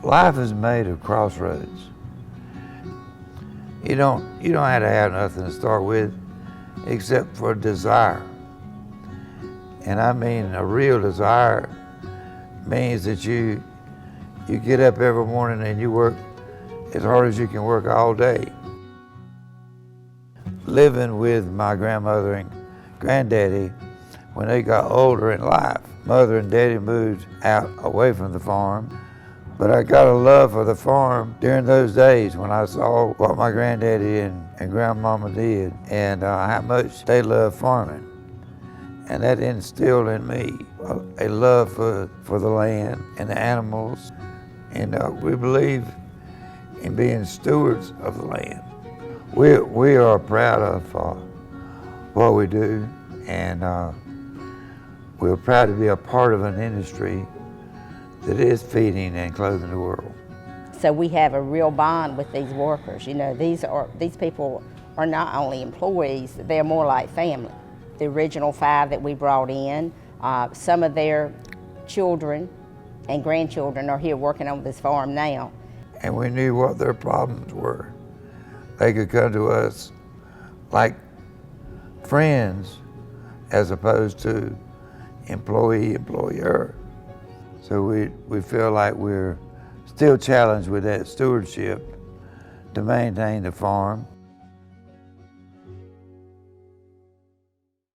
Life is made of crossroads. You don't have to have nothing to start with except for desire. And I mean a real desire means that you get up every morning and you work as hard as you can work all day. Living with my grandmother and granddaddy, when they got older in life, Mother and Daddy moved out away from the farm. But I got a love for the farm during those days when I saw what my granddaddy and grandmama did and how much they loved farming. And that instilled in me a love for the land and the animals. And we believe in being stewards of the land. We are proud of what we do, and we're proud to be a part of an industry that is feeding and clothing the world. So we have a real bond with these workers. You know, these people are not only employees, they're more like family. The original 5 that we brought in, some of their children and grandchildren are here working on this farm now. And we knew what their problems were. They could come to us like friends as opposed to employee-employer. So we feel like we're still challenged with that stewardship to maintain the farm.